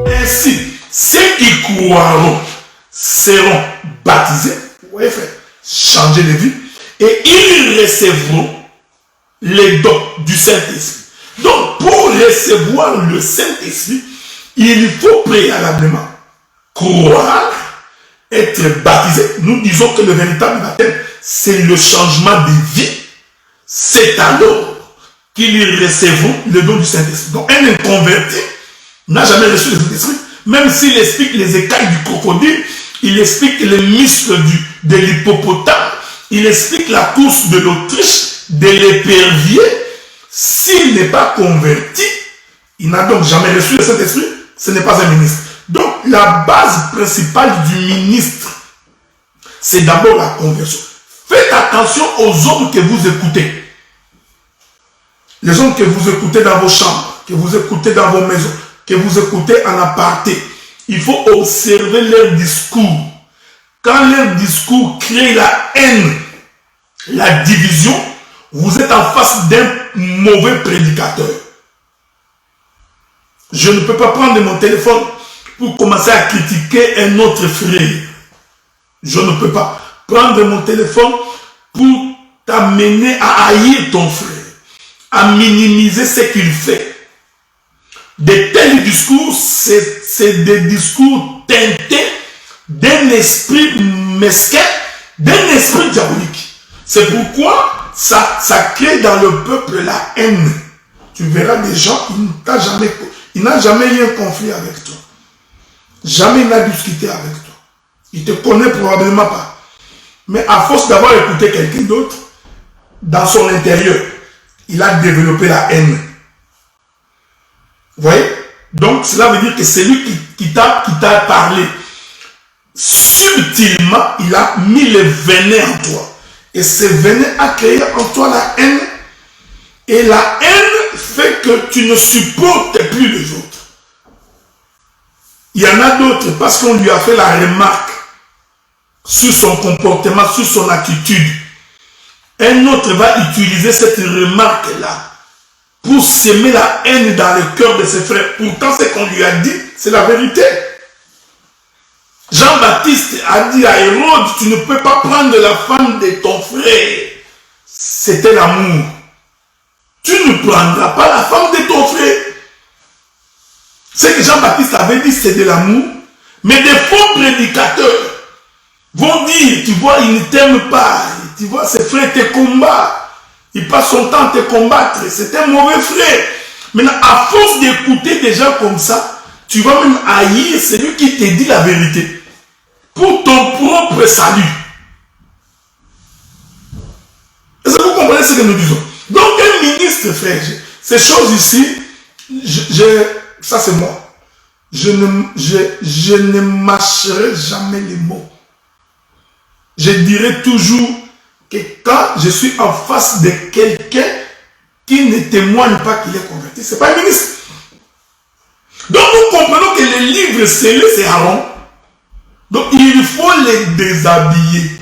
Ainsi, ceux qui croiront seront baptisés, vous voyez frère, changer de vie, et ils recevront les dons du Saint-Esprit. Donc, pour recevoir le Saint-Esprit, il faut préalablement croire, être baptisé. Nous disons que le véritable baptême, c'est le changement de vie. C'est alors qu'ils recevront le don du Saint-Esprit. Donc, un inconverti n'a jamais reçu le Saint-Esprit, même s'il explique les écailles du crocodile, il explique les muscles de l'hippopotame, il explique la course de l'Autriche, de l'épervier. S'il n'est pas converti, il n'a donc jamais reçu le Saint-Esprit, ce n'est pas un ministre. Donc, la base principale du ministre, c'est d'abord la conversion. Faites attention aux hommes que vous écoutez. Les hommes que vous écoutez dans vos chambres, que vous écoutez dans vos maisons, que vous écoutez en aparté. Il faut observer leur discours. Quand leur discours crée la haine, la division, vous êtes en face d'un mauvais prédicateur. Je ne peux pas prendre mon téléphone pour commencer à critiquer un autre frère. Je ne peux pas prendre mon téléphone pour t'amener à haïr ton frère, à minimiser ce qu'il fait. De tels discours, c'est des discours teintés d'un esprit mesquin, d'un esprit diabolique. C'est pourquoi ça crée dans le peuple la haine. Tu verras des gens, il n'a jamais eu un conflit avec toi. Jamais il n'a discuté avec toi. Il ne te connaît probablement pas. Mais à force d'avoir écouté quelqu'un d'autre, dans son intérieur, il a développé la haine. Vous voyez? Donc, cela veut dire que c'est lui qui t'a parlé. Subtilement, il a mis le venin en toi. Et ce venin a créé en toi la haine. Et la haine fait que tu ne supportes plus les autres. Il y en a d'autres parce qu'on lui a fait la remarque sur son comportement, sur son attitude. Un autre va utiliser cette remarque-là pour semer la haine dans le cœur de ses frères. Pourtant, ce qu'on lui a dit, c'est la vérité. Jean-Baptiste a dit à Hérode, tu ne peux pas prendre la femme de ton frère. C'était l'amour. Tu ne prendras pas la femme de ton frère. Ce que Jean-Baptiste avait dit, c'est de l'amour. Mais des faux prédicateurs vont dire, tu vois, il ne t'aime pas. Tu vois, ses frères te combattent. Il passe son temps à te combattre. C'est un mauvais frère. Maintenant, à force d'écouter des gens comme ça, tu vas même haïr celui qui te dit la vérité. Pour ton propre salut. Est-ce que vous comprenez ce que nous disons? Donc, un ministre, frère, ces choses ici, ça c'est moi. Je ne mâcherai jamais les mots. Je dirai toujours que quand je suis en face de quelqu'un qui ne témoigne pas qu'il est converti, ce n'est pas un ministre. Donc nous comprenons que les livres scellés, c'est Aaron. Donc il faut les déshabiller.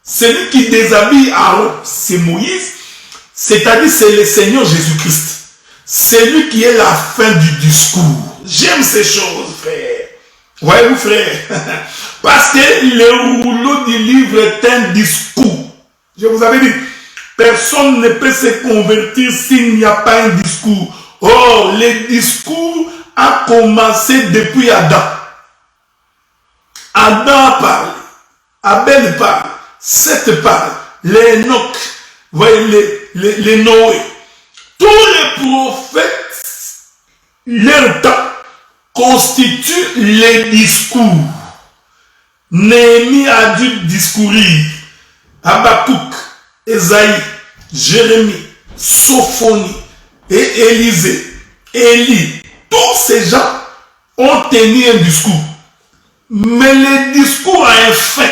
Celui qui déshabille Aaron, c'est Moïse. C'est-à-dire c'est le Seigneur Jésus-Christ. C'est lui qui est la fin du discours. J'aime ces choses, frère. Voyez-vous, frère? Parce que le rouleau du livre est un discours. Je vous avais dit, personne ne peut se convertir s'il n'y a pas un discours. Oh, le discours a commencé depuis Adam. Adam parle, Abel parle, Seth parle, les Enoch, voyez, les Noé. Tous les prophètes, leur temps, constituent les discours. Néhémie a dû discourir. Habakkuk, Esaïe, Jérémie, Sophonie et Élisée, Élie, tous ces gens ont tenu un discours. Mais le discours a un fin.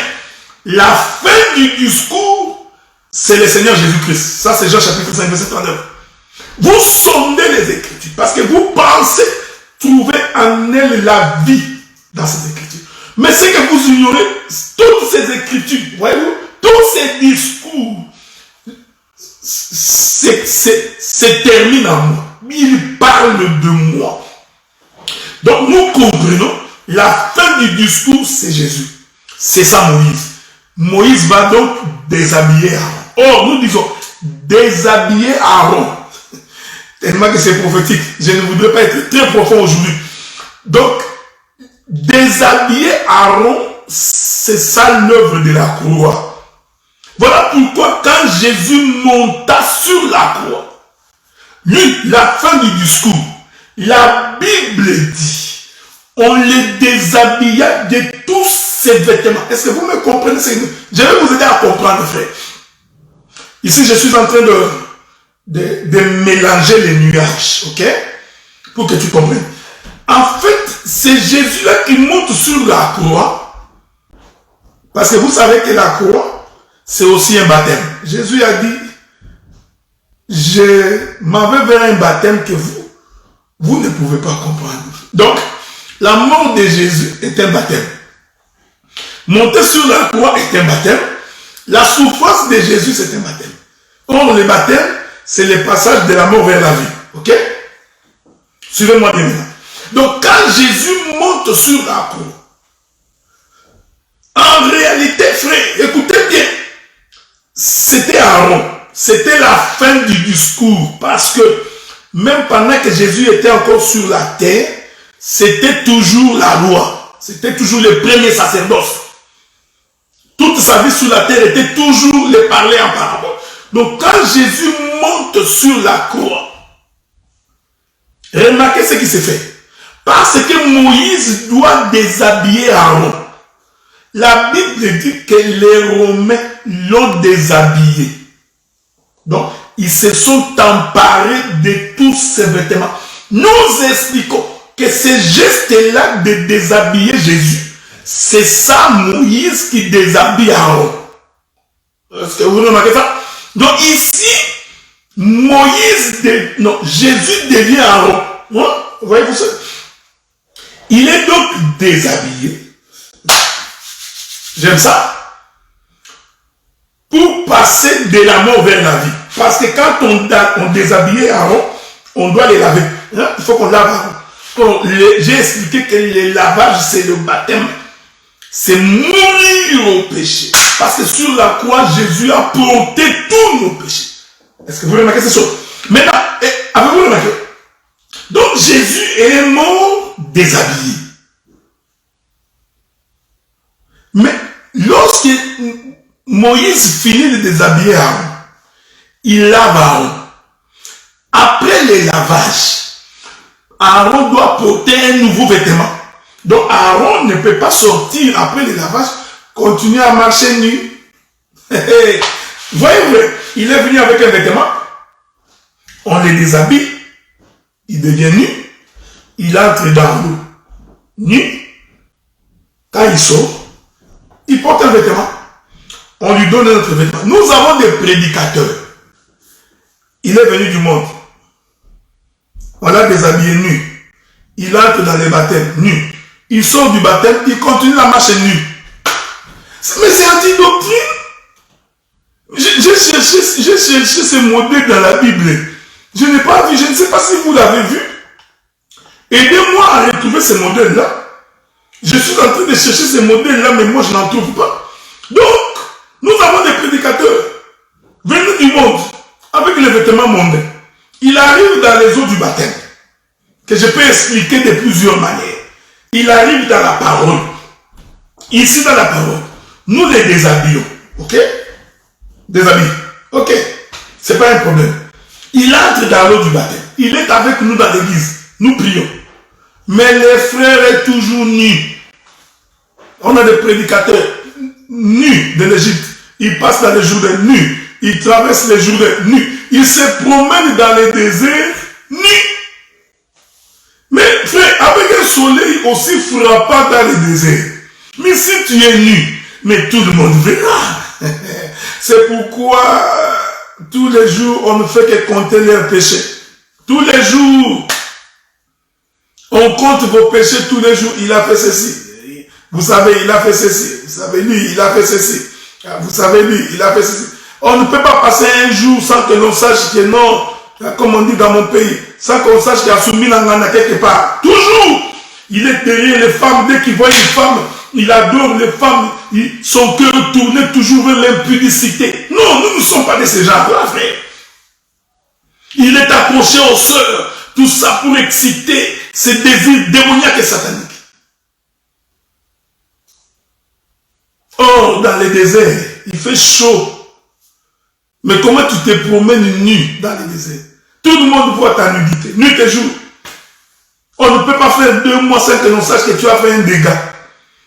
La fin du discours, c'est le Seigneur Jésus-Christ. Ça, c'est Jean chapitre 5, verset 39. Vous sondez les Écritures parce que vous pensez trouver en elles la vie dans ces Écritures. Mais c'est que vous ignorez toutes ces Écritures, voyez-vous, tous ces discours, se termine en moi. Il parle de moi. Donc nous comprenons, la fin du discours, c'est Jésus. C'est ça Moïse. Moïse va donc déshabiller Aaron. Or, nous disons, déshabiller Aaron. Tellement que c'est prophétique. Je ne voudrais pas être très profond aujourd'hui. Donc, déshabiller Aaron, c'est ça l'œuvre de la croix. Voilà pourquoi quand Jésus monta sur la croix, lui, la fin du discours, la Bible dit, on les déshabilla de tous ses vêtements. Est-ce que vous me comprenez? Je vais vous aider à comprendre, frère. Ici, je suis en train de mélanger les nuages, ok? Pour que tu comprennes. En fait, c'est Jésus-là qui monte sur la croix. Parce que vous savez que la croix, c'est aussi un baptême. Jésus a dit, je m'en vais vers un baptême que vous ne pouvez pas comprendre. Donc, la mort de Jésus est un baptême. Monter sur la croix est un baptême. La souffrance de Jésus, c'est un baptême. Or, le baptême, c'est le passage de la mort vers la vie. Ok? Suivez-moi bien maintenant. Donc, quand Jésus monte sur la croix, en réalité, frère, écoutez bien, c'était Aaron. C'était la fin du discours. Parce que même pendant que Jésus était encore sur la terre, c'était toujours la loi. C'était toujours le premier sacerdoce. Toute sa vie sur la terre était toujours le parler en parabole. Donc quand Jésus monte sur la croix, remarquez ce qui s'est fait. Parce que Moïse doit déshabiller Aaron. La Bible dit que les Romains l'ont déshabillé. Donc, ils se sont emparés de tous ces vêtements. Nous expliquons que ce geste-là de déshabiller Jésus, c'est ça Moïse qui déshabille Aaron. Est-ce que vous remarquez ça? Donc ici, Jésus devient Aaron. Vous voyez ça? Il est donc déshabillé. J'aime ça. Pour passer de la mort vers la vie. Parce que quand on déshabille Aaron, on doit les laver. Hein? Il faut qu'on lave Aaron. J'ai expliqué que le lavage, c'est le baptême. C'est mourir au péché. Parce que sur la croix, Jésus a porté tous nos péchés. Est-ce que vous remarquez ces choses? Maintenant, avez-vous remarqué? Donc Jésus est mort déshabillé. Mais lorsque Moïse finit de déshabiller Aaron, il lave Aaron. Après le lavage, Aaron doit porter un nouveau vêtement. Donc Aaron ne peut pas sortir après le lavage, continuer à marcher nu. Voyez-vous, il est venu avec un vêtement, on le déshabille, il devient nu, il entre dans l'eau, nu. Quand il sort, il porte un vêtement, on lui donne un autre vêtement. Nous avons des prédicateurs. Il est venu du monde, on l'a déshabillé nu, il entre dans les baptêmes nu. Il sort du baptême, il continue à marcher nu. Mais c'est anti-doctrine. J'ai cherché ce modèle dans la Bible. Je n'ai pas vu, je ne sais pas si vous l'avez vu. Aidez-moi à retrouver ce modèle-là. Je suis en train de chercher ce modèle-là, mais moi je n'en trouve pas. Donc, nous avons des prédicateurs venus du monde avec les vêtements mondains. Il arrive dans les eaux du baptême, que je peux expliquer de plusieurs manières. Il arrive dans la parole. Ici dans la parole, nous les déshabillons. Ok? Déshabillons. Ok? C'est pas un problème. Il entre dans l'eau du baptême. Il est avec nous dans l'église. Nous prions. Mais les frères est toujours nus. On a des prédicateurs nus de l'Égypte. Ils passent dans les Jourdains nus. Ils traversent les Jourdains nus. Ils se promènent dans les déserts nus. Mais frère, avec un soleil aussi frappant dans les déserts. Mais si tu es nu, mais tout le monde verra. C'est pourquoi tous les jours, on ne fait que compter leurs péchés. Tous les jours, on compte vos péchés tous les jours. Il a fait ceci. Vous savez, il a fait ceci. Vous savez, lui, il a fait ceci. Vous savez, lui, il a fait ceci. On ne peut pas passer un jour sans que l'on sache que non, comme on dit dans mon pays, sans qu'on sache qu'il y a soumis l'angana quelque part. Toujours, il est derrière les femmes. Dès qu'il voit une femme, il adore les femmes. Son cœur tourne toujours vers l'impudicité. Non, nous ne sommes pas de ces gens-là, frère. Il est accroché aux sœurs. Tout ça pour exciter ses désirs démoniaques et sataniques. Or, dans les déserts, il fait chaud. Mais comment tu te promènes nu dans les déserts? Tout le monde voit ta nudité, nuit et jour. On ne peut pas faire 2 mois sans que l'on sache que tu as fait un dégât.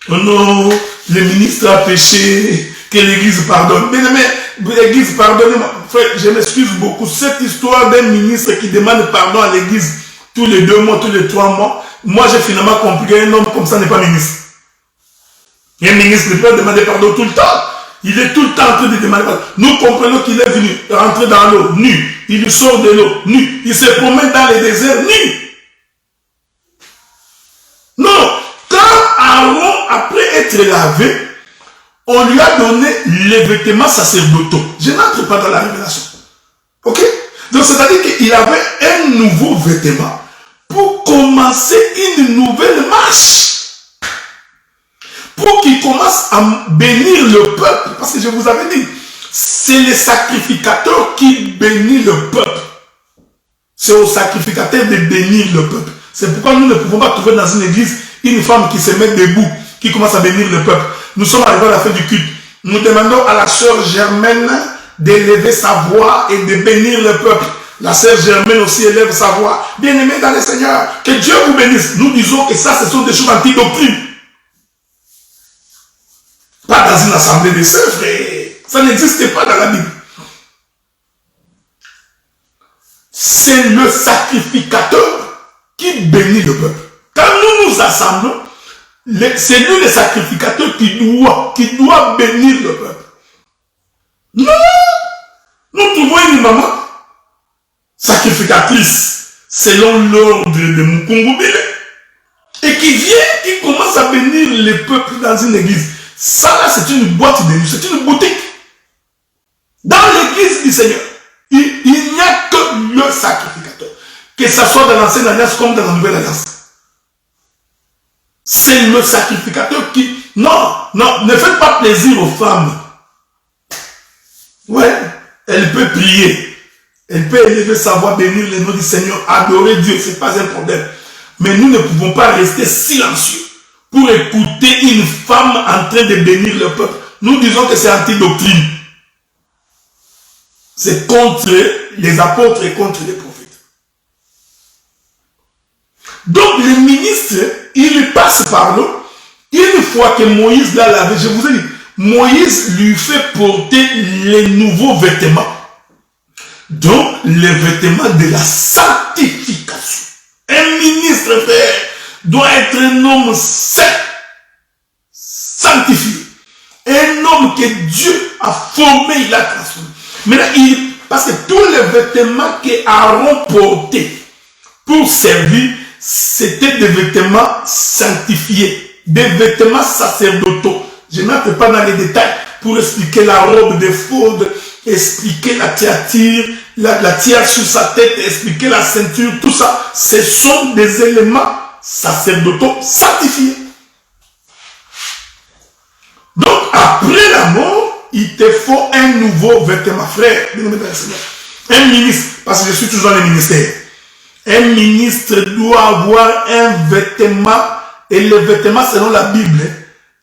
Oh non, le ministre a péché, que l'église pardonne. Bien aimé, l'église pardonne-moi. Frère, je m'excuse beaucoup. Cette histoire d'un ministre qui demande pardon à l'église tous les 2 mois, tous les 3 mois, moi j'ai finalement compris qu'un homme comme ça n'est pas ministre. Un ministre ne peut pas demander pardon tout le temps. Il est tout le temps en train de demander pardon. Nous comprenons qu'il est venu rentrer dans l'eau, nu. Il sort de l'eau, nu. Il se promène dans les déserts, nu. Non. Quand Aaron, après être lavé, on lui a donné les vêtements sacerdotaux. Je n'entre pas dans la révélation. Ok? Donc c'est-à-dire qu'il avait un nouveau vêtement pour commencer une nouvelle marche. Pour qu'il commence à bénir le peuple. Parce que je vous avais dit, c'est le sacrificateur qui bénit le peuple. C'est au sacrificateur de bénir le peuple. C'est pourquoi nous ne pouvons pas trouver dans une église une femme qui se met debout, qui commence à bénir le peuple. Nous sommes arrivés à la fin du culte. Nous demandons à la sœur Germaine d'élever sa voix et de bénir le peuple. La sœur Germaine aussi élève sa voix. Bien-aimés dans le Seigneur, que Dieu vous bénisse. Nous disons que ça, ce sont des choses anti-doctrines. Pas dans une assemblée de sœurs, frère. Ça n'existe pas dans la Bible. C'est le sacrificateur qui bénit le peuple. Quand nous nous assemblons, c'est lui le sacrificateur qui doit bénir le peuple. Non! Nous trouvons une maman sacrificatrice selon l'ordre de Mukungubile et qui commence à bénir le peuple dans une église. Ça là, c'est une boîte de nuit, c'est une boutique. Dans l'église du Seigneur, il n'y a que le sacrificateur. Que ce soit dans l'ancienne alliance comme dans la nouvelle alliance. C'est le sacrificateur qui... Non, ne faites pas plaisir aux femmes. Ouais, elle peut prier. Elle peut élever sa voix, bénir le nom du Seigneur, adorer Dieu, ce n'est pas un problème. Mais nous ne pouvons pas rester silencieux pour écouter une femme en train de bénir le peuple. Nous disons que c'est anti-doctrine. C'est contre les apôtres et contre les prophètes. Donc le ministre, il passe par l'eau. Une fois que Moïse l'a lavé, je vous ai dit, Moïse lui fait porter les nouveaux vêtements. Donc les vêtements de la sanctification. Un ministre, frère, doit être un homme saint, sanctifié. Un homme que Dieu a formé, il a transformé. Maintenant, parce que tous les vêtements qu'Aaron portait pour servir, c'était des vêtements sanctifiés, des vêtements sacerdotaux. Je n'entre pas dans les détails pour expliquer la robe d'éphod, expliquer la tiare sur sa tête, expliquer la ceinture, tout ça. Ce sont des éléments sacerdotaux sanctifiés. Donc, après la mort, il te faut un nouveau vêtement. Frère, un ministre, parce que je suis toujours dans les ministères. Un ministre doit avoir un vêtement, et les vêtements, selon la Bible,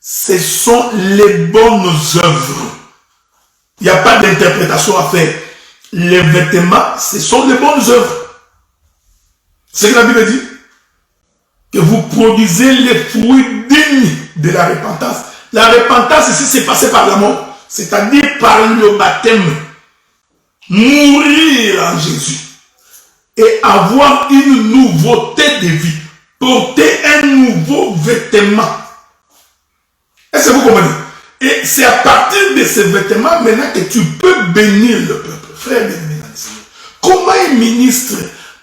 ce sont les bonnes œuvres. Il n'y a pas d'interprétation à faire. Les vêtements, ce sont les bonnes œuvres. C'est ce que la Bible dit. Que vous produisez les fruits dignes de la repentance. La repentance ici, c'est passé par la mort. C'est-à-dire par le baptême. Mourir en Jésus. Et avoir une nouveauté de vie. Porter un nouveau vêtement. Est-ce que vous comprenez? Et c'est à partir de ces vêtements maintenant que tu peux bénir le peuple. Frère bien-aimé dans le Seigneur. Comment un ministre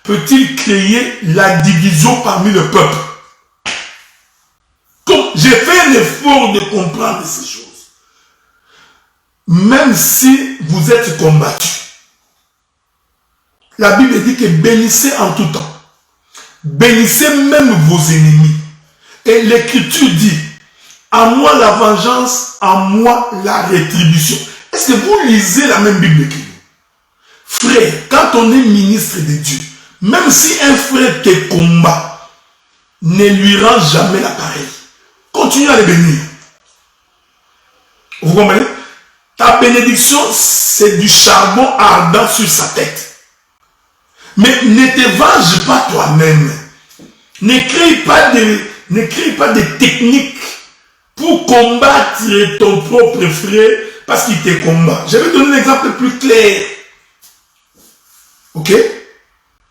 peut-il créer la division parmi le peuple? J'ai fait un effort de comprendre ces choses. même si vous êtes combattu. La Bible dit que bénissez en tout temps. Bénissez même vos ennemis. Et l'Écriture dit, à moi la vengeance, à moi la rétribution. Est-ce que vous lisez la même Bible que nous? Frère, quand on est ministre de Dieu, même si un frère te combat, ne lui rend jamais l'appareil. Continue à le bénir. Vous comprenez? Ta bénédiction, c'est du charbon ardent sur sa tête. Mais ne te venge pas toi-même. Ne crée pas de techniques pour combattre ton propre frère parce qu'il te combat. Je vais donner un exemple plus clair. Ok?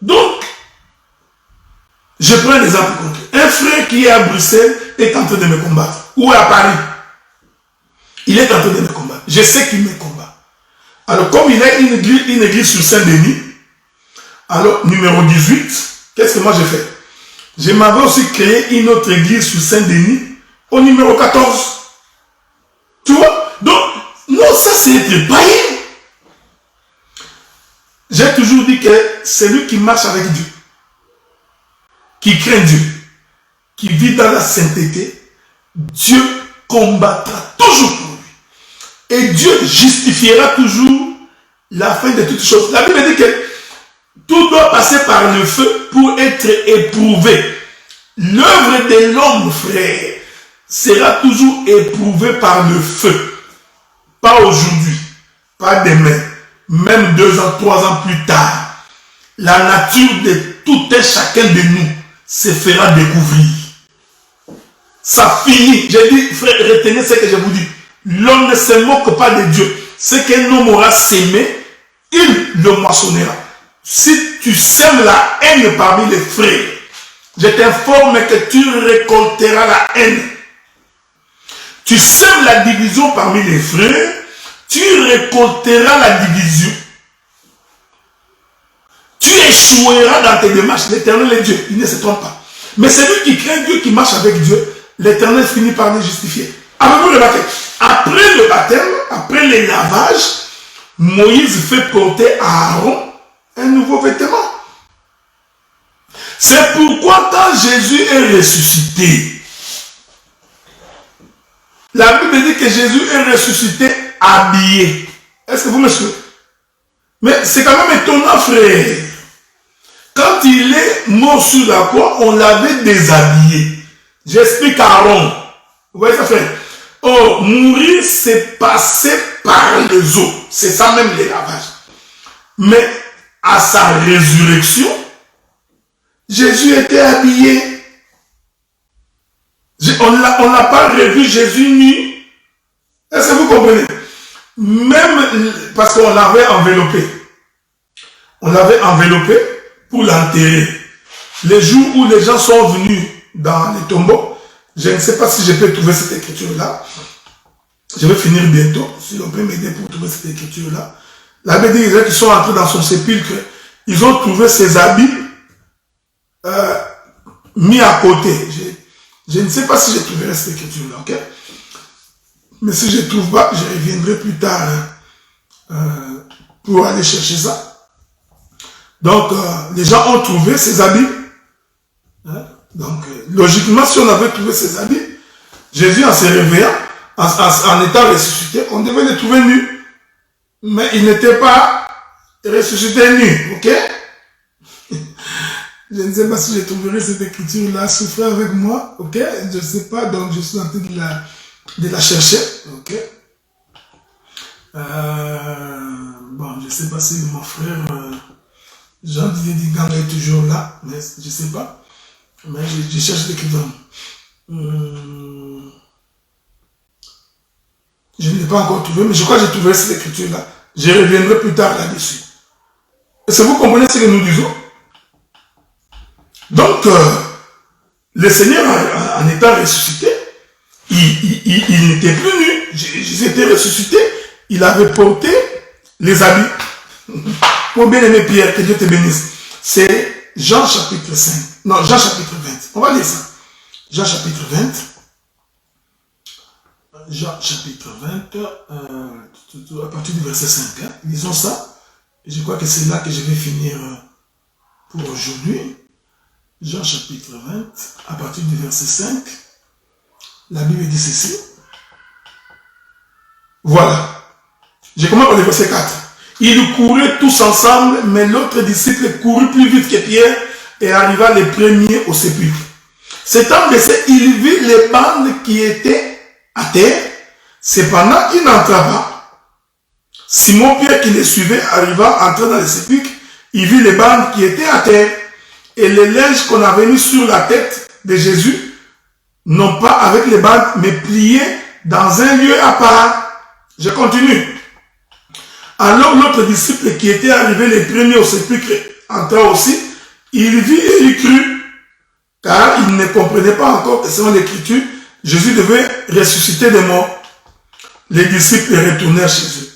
Donc, je prends un exemple concret. Un frère qui est à Bruxelles est en train de me combattre. Ou à Paris. Il est en train de me combattre. Je sais qu'il me combat. Alors, comme il a une église sur Saint-Denis, alors, numéro 18, qu'est-ce que moi j'ai fait? Je m'avais aussi créé une autre église sur Saint-Denis, au numéro 14. Tu vois? Donc, non, ça c'est être païen. J'ai toujours dit que c'est lui qui marche avec Dieu, qui craint Dieu, qui vit dans la sainteté, Dieu combattra toujours pour lui. Et Dieu justifiera toujours la fin de toutes choses. La Bible dit que tout doit passer par le feu pour être éprouvé. L'œuvre de l'homme, frère, sera toujours éprouvée par le feu. Pas aujourd'hui, pas demain, même 2 ans, 3 ans plus tard. La nature de tout un chacun de nous se fera découvrir. Ça finit. J'ai dit, frère, retenez ce que je vous dis. L'homme ne se moque pas de Dieu. Ce qu'un homme aura sémé, il le moissonnera. Si tu sèmes la haine parmi les frères, je t'informe que tu récolteras la haine. Tu sèmes la division parmi les frères, tu récolteras la division. Tu échoueras dans tes démarches. L'Éternel est Dieu, il ne se trompe pas. Mais celui qui craint Dieu, qui marche avec Dieu, l'Éternel finit par le justifier. Avez-vous remarqué? Après le baptême, après les lavages, Moïse fait porter à Aaron un nouveau vêtement. C'est pourquoi quand Jésus est ressuscité, la Bible dit que Jésus est ressuscité habillé. Est-ce que vous me suivez? Mais c'est quand même étonnant, frère. Quand il est mort sur la croix, on l'avait déshabillé. J'explique à Aaron. Vous voyez ça, frère? Oh, mourir, c'est passer par les eaux. C'est ça même les lavages. Mais à sa résurrection, Jésus était habillé. On n'a pas revu Jésus nu. Est-ce que vous comprenez? Même parce qu'on l'avait enveloppé. On l'avait enveloppé pour l'enterrer. Les jours où les gens sont venus dans les tombeaux, je ne sais pas si je peux trouver cette écriture-là. Je vais finir bientôt. Si on peut m'aider pour trouver cette écriture-là. La Bible dit qu'ils sont entrés dans son sépulcre. Ils ont trouvé ses habits mis à côté. Je ne sais pas si je trouverai cette écriture-là, ok? Mais si je ne trouve pas, je reviendrai plus tard pour aller chercher ça. Donc, les gens ont trouvé ces habits. Hein? Donc, logiquement, si on avait trouvé ces habits, Jésus, en se réveillant, en étant ressuscité, on devait le trouver nu. Mais il n'était pas ressuscité nu, ok? Je ne sais pas si je trouverai cette écriture-là, souffrez avec moi, ok? Je ne sais pas, donc je suis en train de la chercher, ok? Bon, je ne sais pas si mon frère Jean-Didier Digang est toujours là, mais je ne sais pas. Mais je cherche l'écriture. Je ne l'ai pas encore trouvé, mais je crois que j'ai trouvé cette écriture-là. Je reviendrai plus tard là-dessus. Est-ce que vous comprenez ce que nous disons? Donc, le Seigneur, en étant ressuscité, il n'était plus nu. Jésus était ressuscité. Il avait porté les habits. Mon bien-aimé Pierre, que Dieu te bénisse. C'est Jean chapitre 5. Non, Jean chapitre 20. On va lire ça. Jean chapitre 20. Jean chapitre 20, à partir du verset 5. Hein. Lisons ça. Et je crois que c'est là que je vais finir pour aujourd'hui. Jean chapitre 20, à partir du verset 5. La Bible dit ceci. Voilà. Je commence par le verset 4. Ils couraient tous ensemble, mais l'autre disciple courut plus vite que Pierre et arriva le premier au sépulcre. S'étant blessé, il vit les bandes qui étaient à terre. Cependant, il n'entra pas. Simon-Pierre qui les suivait arriva, entra dans le sépulcre. Il vit les bandes qui étaient à terre et les linges qu'on avait mis sur la tête de Jésus, non pas avec les bandes, mais pliés dans un lieu à part. Je continue. Alors l'autre disciple qui était arrivé le premier au sépulcre entra aussi. Il vit et il crut, car il ne comprenait pas encore que selon l'Écriture, Jésus devait ressusciter des morts. Les disciples retournèrent chez eux.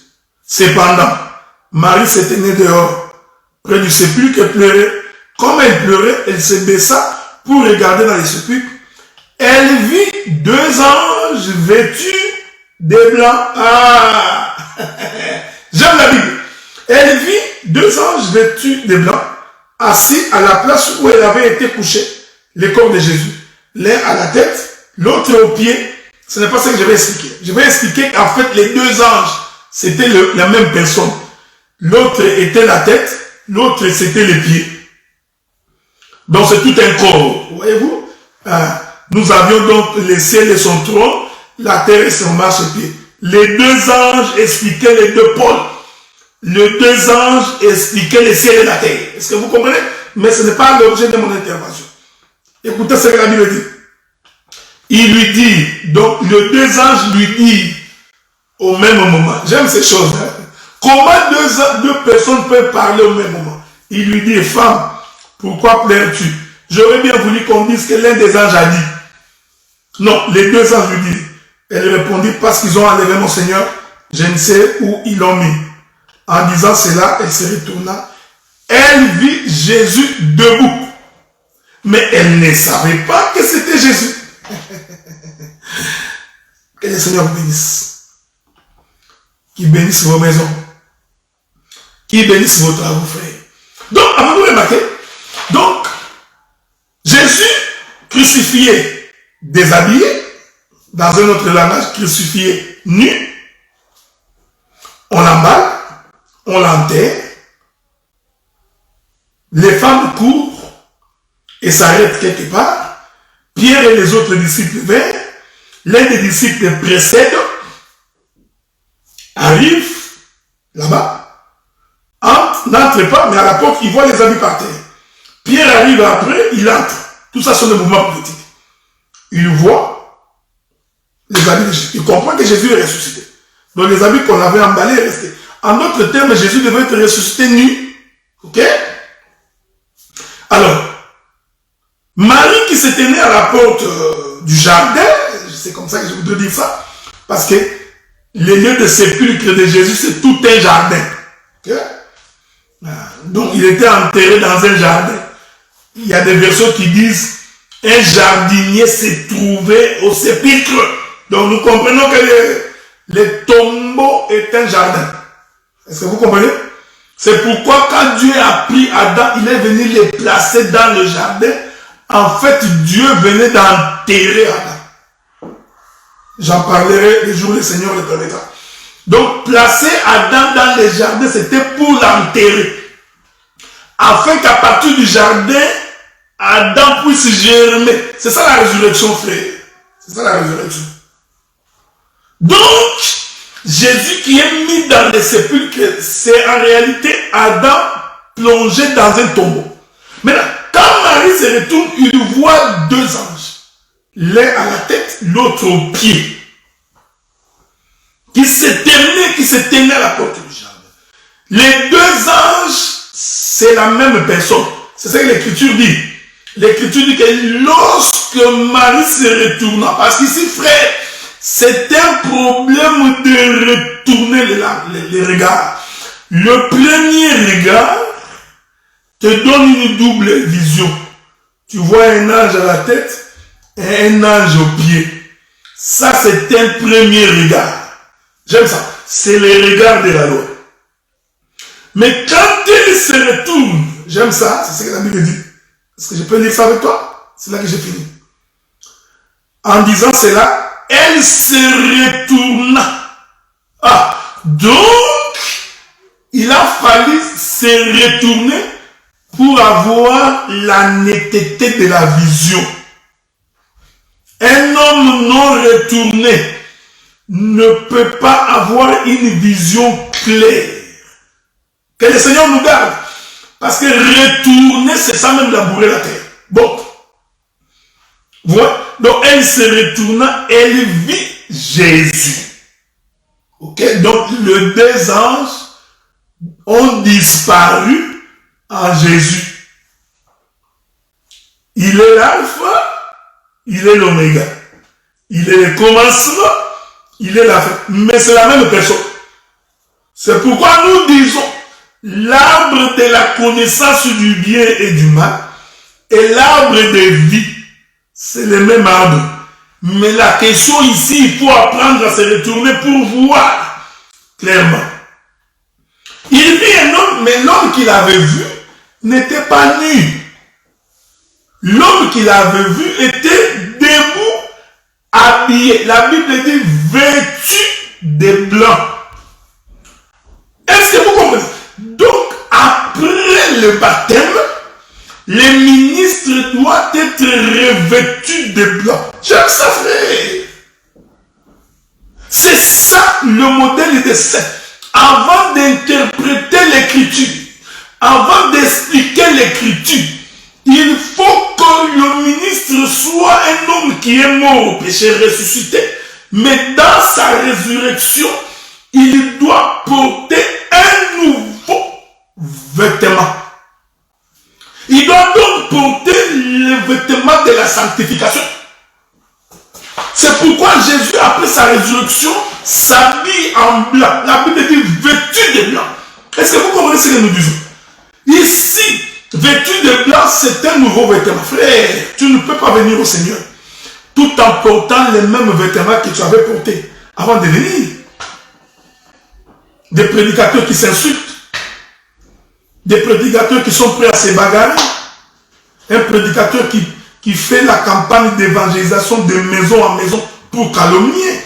Cependant, Marie se tenait dehors, près du sépulcre, et pleurait. Comme elle pleurait, elle se baissa pour regarder dans le sépulcre. Elle vit deux anges vêtus de blanc. Ah! J'aime la Bible. Elle vit deux anges vêtus de blanc, assis à la place où elle avait été couchée, le corps de Jésus. L'un à la tête, l'autre aux pieds. Ce n'est pas ça que je vais expliquer. Je vais expliquer qu'en fait, les deux anges, c'était la même personne. L'autre était la tête, l'autre c'était les pieds. Donc c'est tout un corps. Voyez-vous? Nous avions donc le ciel et son trône, la terre et son marchepied. Les deux anges expliquaient les deux pôles. Les deux anges expliquaient le ciel et la terre. Est-ce que vous comprenez? Mais ce n'est pas l'objet de mon intervention. Écoutez ce que la Bible dit. Il lui dit, donc les deux anges lui disent au même moment. J'aime ces choses. Hein? Comment deux personnes peuvent parler au même moment? Il lui dit, femme, pourquoi pleures-tu? J'aurais bien voulu qu'on dise que l'un des anges a dit. Non, les deux anges lui disent. Elle répondit, parce qu'ils ont enlevé mon Seigneur, je ne sais où ils l'ont mis. En disant cela, elle se retourna. Elle vit Jésus debout. Mais elle ne savait pas que c'était Jésus. Que le Seigneur vous bénisse. Qu'il bénisse vos maisons. Qu'il bénisse vos travaux, frères. Donc, avez-vous remarqué? Donc, Jésus crucifié, déshabillé, dans un autre langage, crucifié nu, on l'emballe, on l'enterre, les femmes courent et s'arrêtent quelque part. Pierre et les autres disciples viennent, l'un des disciples précède, arrive là-bas, n'entre pas, mais à la porte, il voit les habits par terre. Pierre arrive après, il entre. Tout ça sont des mouvements politiques. Il voit les habits de Jésus. Il comprend que Jésus est ressuscité. Donc les habits qu'on avait emballés restaient. En d'autres termes, Jésus devait être ressuscité nu. Ok? Alors, Marie qui se tenait à la porte du jardin, c'est comme ça que je voudrais dire ça, parce que le lieu de sépulcre de Jésus, c'est tout un jardin. Okay? Donc il était enterré dans un jardin. Il y a des versions qui disent un jardinier s'est trouvé au sépulcre. Donc nous comprenons que le tombeau est un jardin. Est-ce que vous comprenez? C'est pourquoi quand Dieu a pris Adam, il est venu les placer dans le jardin. En fait, Dieu venait d'enterrer Adam. J'en parlerai le jour où le Seigneur le permettra. Donc, placer Adam dans le jardin, c'était pour l'enterrer. Afin qu'à partir du jardin, Adam puisse germer. C'est ça la résurrection, frère. C'est ça la résurrection. Donc, Jésus qui est mis dans le sépulcre, c'est en réalité Adam plongé dans un tombeau. Maintenant, quand Marie se retourne, il voit deux anges. L'un à la tête, l'autre aux pieds. Qui se tenaient à la porte du jardin. Les deux anges, c'est la même personne. C'est ça que l'Écriture dit. L'Écriture dit que lorsque Marie se retourna, parce qu'ici, frère, c'est un problème de retourner les regards. Le premier regard te donne une double vision. Tu vois un ange à la tête et un ange au pied. Ça, c'est un premier regard. J'aime ça. C'est le regard de la loi. Mais quand il se retourne, j'aime ça, c'est ce que la Bible dit. Est-ce que je peux lire ça avec toi? C'est là que j'ai fini. En disant cela, elle se retourna. Ah, donc, il a fallu se retourner pour avoir la netteté de la vision. Un homme non retourné ne peut pas avoir une vision claire. Que le Seigneur nous garde. Parce que retourner, c'est ça même labourer la terre. Bon. Voilà. Donc elle se retourna, elle vit Jésus. Ok. Donc les deux anges ont disparu en Jésus. Il est l'alpha, il est l'oméga. Il est le commencement, il est la fin. Mais c'est la même personne. C'est pourquoi nous disons l'arbre de la connaissance du bien et du mal et l'arbre de vie. C'est le même arbre. Mais la question ici, il faut apprendre à se retourner pour voir clairement. Il vit un homme, mais l'homme qu'il avait vu n'était pas nu. L'homme qu'il avait vu était debout, habillé. La Bible dit vêtu de blanc. Est-ce que vous comprenez? Donc, après le baptême, le ministre doit être revêtu de blanc. J'aime ça, frère. C'est ça le modèle de ça. Avant d'interpréter l'écriture, avant d'expliquer l'écriture, il faut que le ministre soit un homme qui est mort au péché ressuscité, mais dans sa résurrection, il doit porter un nouveau vêtement. Il doit donc porter le vêtement de la sanctification. C'est pourquoi Jésus, après sa résurrection, s'habille en blanc. La Bible dit vêtu de blanc. Est-ce que vous comprenez ce que nous disons? Ici, vêtu de blanc, c'est un nouveau vêtement. Frère, tu ne peux pas venir au Seigneur tout en portant les mêmes vêtements que tu avais portés avant de venir. Des prédicateurs qui s'insultent. Des prédicateurs qui sont prêts à se bagarrer. Un prédicateur qui fait la campagne d'évangélisation de maison en maison pour calomnier,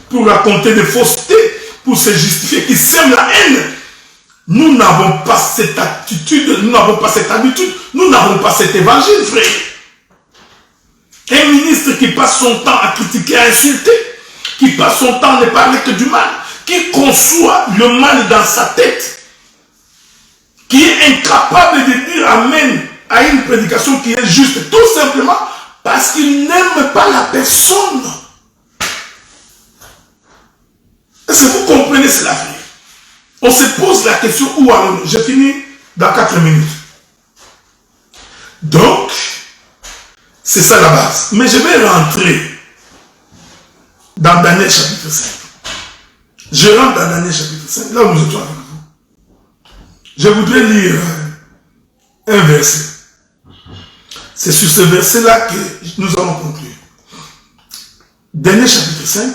pour raconter des faussetés, pour se justifier, qui sème la haine. Nous n'avons pas cette attitude, nous n'avons pas cette habitude, nous n'avons pas cet évangile, frère. Un ministre qui passe son temps à critiquer, à insulter, qui passe son temps à ne parler que du mal, qui conçoit le mal dans sa tête, qui est incapable de dire Amen à une prédication qui est juste, tout simplement parce qu'il n'aime pas la personne. Est-ce que vous comprenez cela, frère? On se pose la question, où allons-nous? J'ai fini dans 4 minutes. Donc, c'est ça la base. Mais je vais rentrer dans Daniel chapitre 5. Je rentre dans Daniel chapitre 5, là où nous étions avec vous. Je voudrais lire un verset. C'est sur ce verset-là que nous allons conclure. Daniel chapitre 5,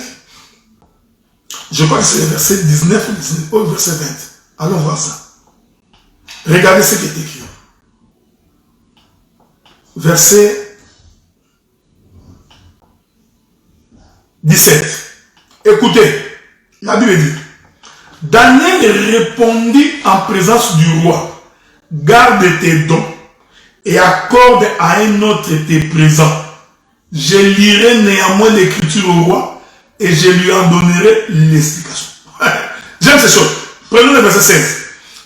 je crois que c'est le verset 19 ou verset 20. Allons voir ça. Regardez ce qui est écrit. Verset 17. Écoutez, la Bible dit, Daniel répondit en présence du roi, garde tes dons et accorde à un autre tes présents. Je lirai néanmoins l'écriture au roi et je lui en donnerai l'explication. J'aime ces choses. Prenons le verset 16.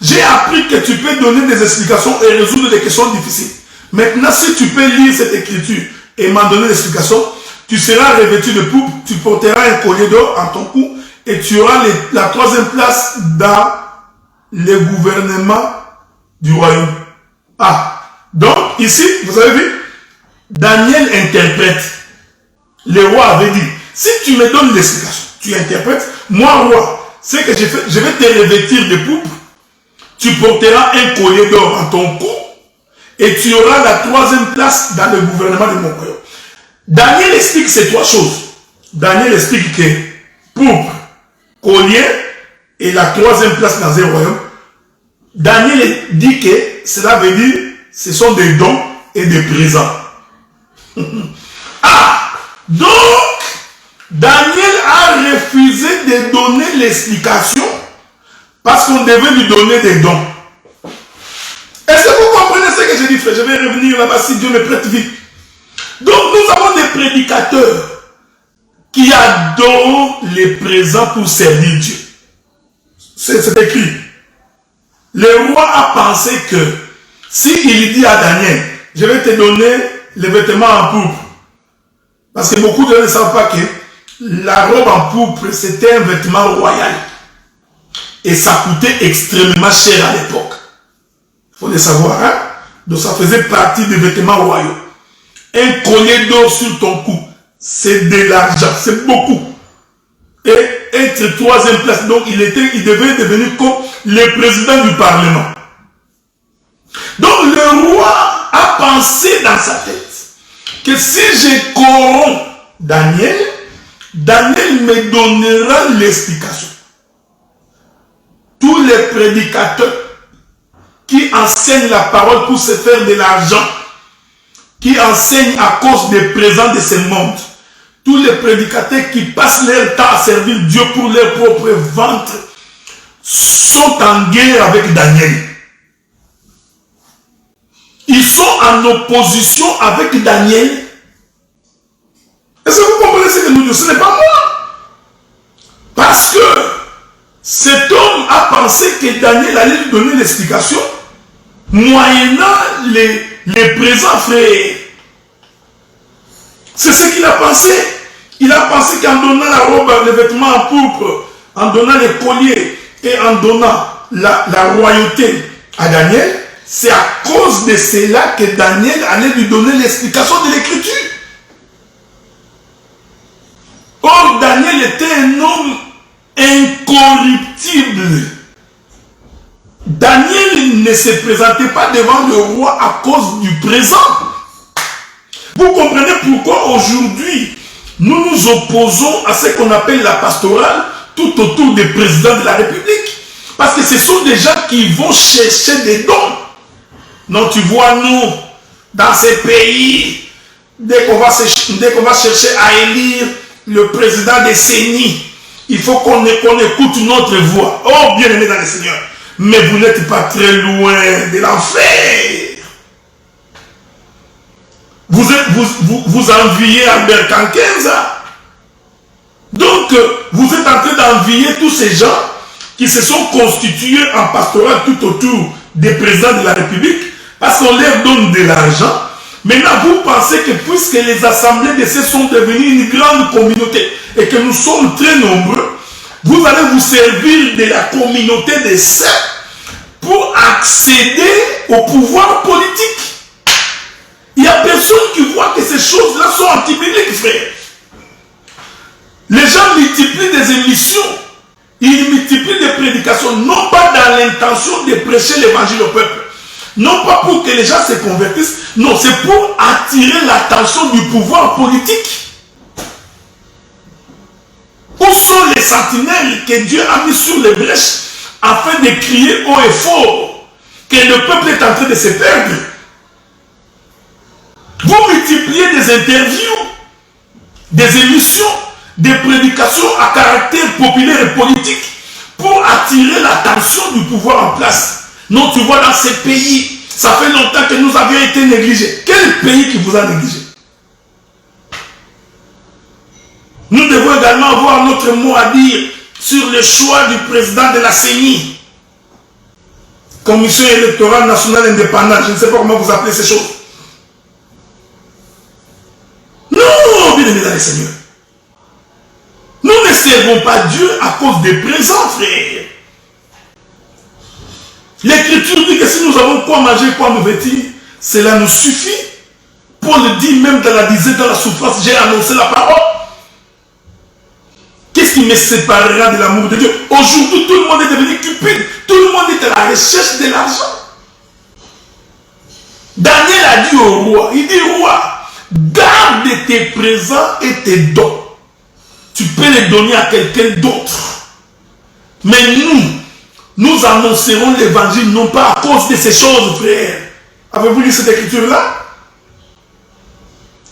J'ai appris que tu peux donner des explications et résoudre des questions difficiles. Maintenant, si tu peux lire cette écriture et m'en donner l'explication, tu seras revêtu de pourpre, tu porteras un collier d'or en ton cou et tu auras la 3e place dans le gouvernement du royaume. Ah, donc ici, vous avez vu, Daniel interprète. Le roi avait dit, si tu me donnes l'explication, tu interprètes, moi roi, c'est que je vais te revêtir de pourpre, tu porteras un collier d'or en ton cou et tu auras la 3e place dans le gouvernement de mon royaume. Daniel explique ces 3 choses. Daniel explique que pourpre, collier et la troisième place dans un royaume. Daniel dit que cela veut dire ce sont des dons et des présents. Ah, donc Daniel a refusé de donner l'explication parce qu'on devait lui donner des dons. Est-ce que vous comprenez ce que je dis, frère? Je vais revenir là-bas si Dieu me prête vite. Donc nous avons des prédicateurs qui adorent les présents pour servir Dieu. C'est écrit. Le roi a pensé que s'il dit à Daniel, je vais te donner les vêtements en pourpre. Parce que beaucoup de gens ne savent pas que la robe en pourpre, c'était un vêtement royal. Et ça coûtait extrêmement cher à l'époque. Il faut le savoir, hein? Donc ça faisait partie des vêtements royaux. Un collier d'or sur ton cou, c'est de l'argent, c'est beaucoup. Et être troisième place, donc il devait devenir comme le président du Parlement. Donc le roi a pensé dans sa tête que si je corromps Daniel, Daniel me donnera l'explication. Tous les prédicateurs qui enseignent la parole pour se faire de l'argent, qui enseignent à cause des présents de ce monde, tous les prédicateurs qui passent leur temps à servir Dieu pour leur propre ventre, sont en guerre avec Daniel. Ils sont en opposition avec Daniel. Est-ce que vous comprenez ce que nous disons? Ce n'est pas moi. Parce que cet homme a pensé que Daniel allait lui donner l'explication moyennant les présents, frères. C'est ce qu'il a pensé. Il a pensé qu'en donnant la robe, les vêtements en pourpre, en donnant les colliers et en donnant la royauté à Daniel, c'est à cause de cela que Daniel allait lui donner l'explication de l'écriture. Or, Daniel était un homme incorruptible. Daniel ne se présentait pas devant le roi à cause du présent. Vous comprenez pourquoi aujourd'hui, nous nous opposons à ce qu'on appelle la pastorale tout autour des présidents de la République. Parce que ce sont des gens qui vont chercher des dons. Non, tu vois, nous, dans ces pays, dès qu'on va chercher à élire le président des CENI, il faut qu'on écoute notre voix. Oh, bien-aimé dans le Seigneur, mais vous n'êtes pas très loin de l'enfer. Vous enviez Albert Kankenza. Donc, vous êtes en train d'envier tous ces gens qui se sont constitués en pastoral tout autour des présidents de la République parce qu'on leur donne de l'argent. Maintenant, vous pensez que puisque les assemblées de ces sont devenues une grande communauté et que nous sommes très nombreux, vous allez vous servir de la communauté des saints pour accéder au pouvoir politique. Il n'y a personne qui voit que ces choses-là sont antibibliques, frère. Les gens multiplient des émissions, ils multiplient des prédications, non pas dans l'intention de prêcher l'évangile au peuple, non pas pour que les gens se convertissent, non, c'est pour attirer l'attention du pouvoir politique. Où sont les sentinelles que Dieu a mis sur les brèches afin de crier haut et fort que le peuple est en train de se perdre? Vous multipliez des interviews, des émissions, des prédications à caractère populaire et politique pour attirer l'attention du pouvoir en place. Non, tu vois, dans ces pays, ça fait longtemps que nous avions été négligés. Quel pays qui vous a négligé? Nous devons également avoir notre mot à dire sur le choix du président de la CENI, Commission électorale nationale indépendante. Je ne sais pas comment vous appelez ces choses. Non, bien-aimés dans le Seigneur. Nous ne servons pas Dieu à cause des présents, frères. L'Écriture dit que si nous avons quoi manger, quoi nous vêtir, cela nous suffit. Paul dit même dans la disette, dans la souffrance, j'ai annoncé la parole. Qu'est-ce qui me séparera de l'amour de Dieu? Aujourd'hui, tout le monde est devenu cupide. Tout le monde est à la recherche de l'argent. Daniel a dit au roi, il dit, roi, garde tes présents et tes dons. tu peux les donner à quelqu'un d'autre. Mais nous annoncerons l'évangile non pas à cause de ces choses, frère. Avez-vous lu cette écriture-là?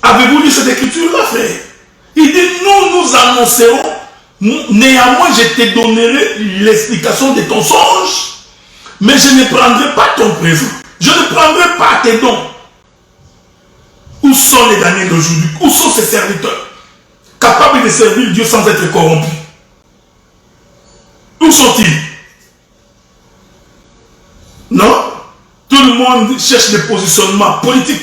Avez-vous lu cette écriture-là, frère? Il dit, nous annoncerons, néanmoins je te donnerai l'explication de ton songe, mais je ne prendrai pas ton présent. Je ne prendrai pas tes dons. Où sont les Daniels d'aujourd'hui? Où sont ces serviteurs capables de servir Dieu sans être corrompus? Où sont-ils? Non? Tout le monde cherche des positionnements politiques.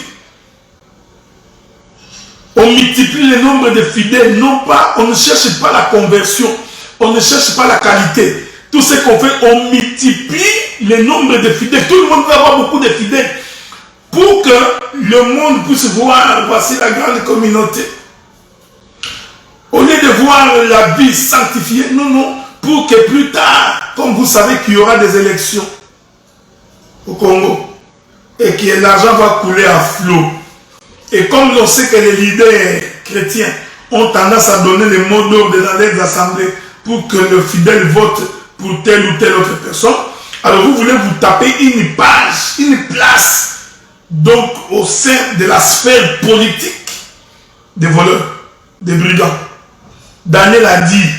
On multiplie le nombre de fidèles, non pas, on ne cherche pas la conversion, on ne cherche pas la qualité. Tout ce qu'on fait, on multiplie le nombre de fidèles. Tout le monde veut avoir beaucoup de fidèles pour que le monde puisse voir, voici la grande communauté. Au lieu de voir la vie sanctifiée, non, pour que plus tard, comme vous savez qu'il y aura des élections au Congo, et que l'argent va couler à flot. Et comme l'on sait que les leaders chrétiens ont tendance à donner les mots d'ordre dans les assemblées pour que le fidèle vote pour telle ou telle autre personne, alors vous voulez vous taper une page, une place, donc au sein de la sphère politique des voleurs, des brigands. Daniel a dit,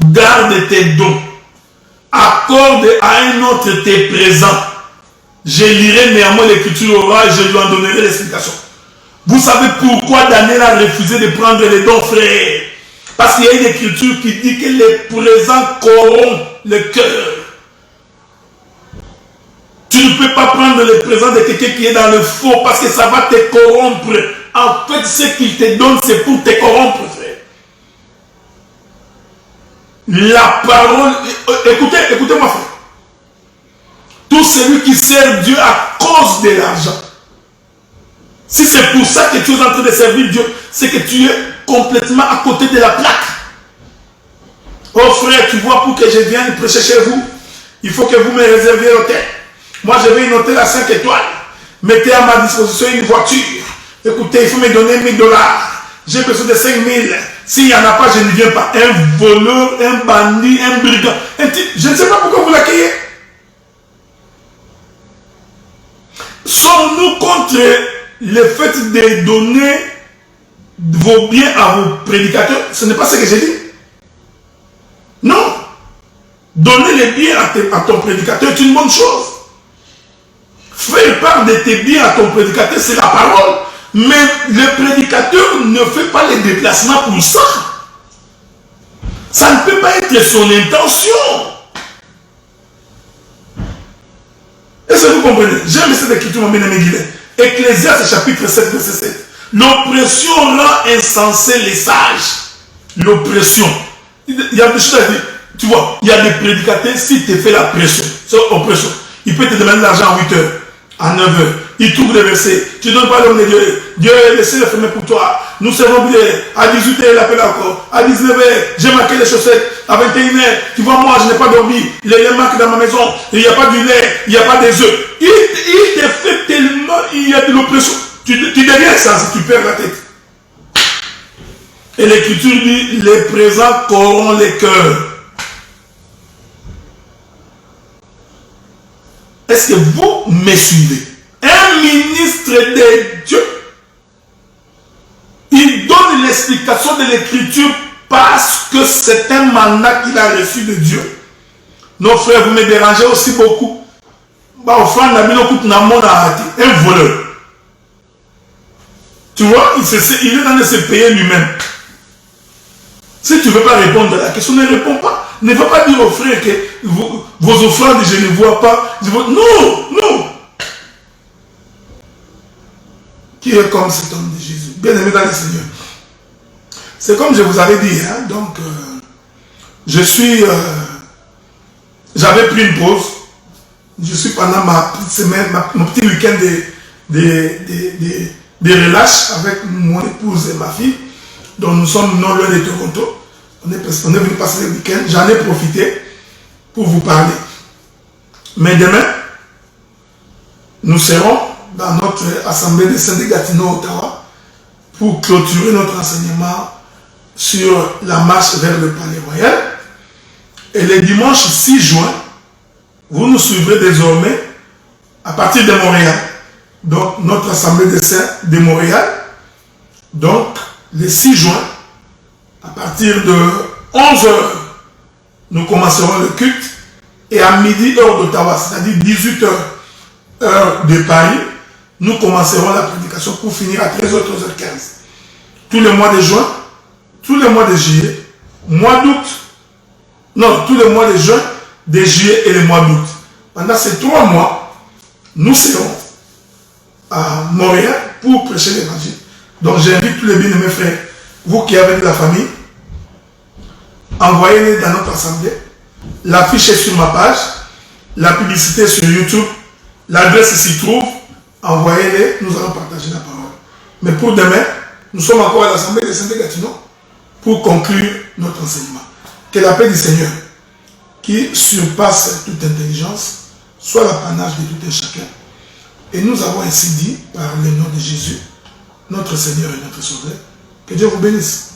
garde tes dons, accorde à un autre tes présents. Je lirai néanmoins l'écriture orale et je lui en donnerai l'explication. Vous savez pourquoi Daniel a refusé de prendre les dons, frère? Parce qu'il y a une écriture qui dit que les présents corrompent le cœur. Tu ne peux pas prendre le présent de quelqu'un qui est dans le faux parce que ça va te corrompre. En fait, ce qu'il te donne, c'est pour te corrompre, frère. La parole... Écoutez-moi, frère. Tout celui qui sert Dieu à cause de l'argent. Si c'est pour ça que tu es en train de servir Dieu, c'est que tu es complètement à côté de la plaque. Oh frère, tu vois, pour que je vienne prêcher chez vous, il faut que vous me réserviez l'hôtel. Moi, je veux une hôtel à 5 étoiles. Mettez à ma disposition une voiture. Écoutez, il faut me donner 1000 $. J'ai besoin de 5000. S'il n'y en a pas, je ne viens pas. Un voleur, un bandit, un brigand. Je ne sais pas pourquoi vous l'accueillez. Sommes-nous contre le fait de donner vos biens à vos prédicateurs? Ce n'est pas ce que j'ai dit. Non. Donner les biens à ton prédicateur est une bonne chose. Faire part de tes biens à ton prédicateur, c'est la parole. Mais le prédicateur ne fait pas les déplacements pour ça. Ça ne peut pas être son intention. Est-ce que vous comprenez? J'aime cette écriture, mon bien-aimé Guillet. Ecclésiaste chapitre 7, verset 7. L'oppression rend insensé les sages. L'oppression. Il y a des choses à dire. Tu vois, il y a des prédicateurs, s'il te fait la pression, c'est oppression. Il peut te demander l'argent à 8 heures, à 9 heures. Il trouve les versets. Tu ne donnes pas l'homme de Dieu. Dieu a laissé le fermer pour toi. Nous serons bien. À 18 h il appelle encore. À 19 h j'ai marqué les chaussettes. À 21 h tu vois, moi, je n'ai pas dormi. Les lait manquent dans ma maison. Il n'y a pas du lait. Il n'y a pas des œufs. Il te fait tellement. Il y a de l'oppression. Tu deviens ça si tu perds la tête. Et l'écriture dit les présents corrompent les cœurs. Est-ce que vous me suivez? Un ministre de Dieu, il donne l'explication de l'écriture parce que c'est un mandat qu'il a reçu de Dieu. Nos frères, vous me dérangez aussi beaucoup. Un voleur. Tu vois, il est dans de se payer lui-même. Si tu ne veux pas répondre à la question, ne réponds pas. Ne va pas dire aux frères que vos offrandes, je ne vois pas. Non, non. Qui est comme cet homme de Jésus, bien aimé dans le Seigneur. C'est comme je vous avais dit, hein, donc j'avais pris une pause. Je suis pendant ma petite semaine, mon petit week-end de relâche avec mon épouse et ma fille. Donc nous sommes non loin de Toronto. On est venu passer le week-end. J'en ai profité pour vous parler. Mais demain, nous serons dans notre assemblée de Saint-Gatineau, Ottawa, pour clôturer notre enseignement sur la marche vers le palais royal. Et le dimanche 6 juin, vous nous suivrez désormais à partir de Montréal. Donc, notre assemblée des saints de Montréal. Donc, le 6 juin, à partir de 11 h, nous commencerons le culte. Et à midi, heure d'Ottawa, c'est-à-dire 18 h, heure de Paris, nous commencerons la prédication pour finir à 13 h, 13h15. Tous les mois de juin, tous les mois de juillet, mois d'août, non, tous les mois de juin, de juillet et le mois d'août. Pendant ces 3 mois, nous serons à Montréal pour prêcher l'évangile. Donc j'invite tous les bien-aimés frères, vous qui avez de la famille, envoyez-les dans notre assemblée. L'affiche est sur ma page, la publicité sur YouTube, l'adresse s'y trouve. Envoyez-les, nous allons partager la parole. Mais pour demain, nous sommes encore à l'Assemblée des Saints de Gatineau pour conclure notre enseignement. Que la paix du Seigneur, qui surpasse toute intelligence, soit l'apanage de tout un chacun. Et nous avons ainsi dit, par le nom de Jésus, notre Seigneur et notre Sauveur, que Dieu vous bénisse.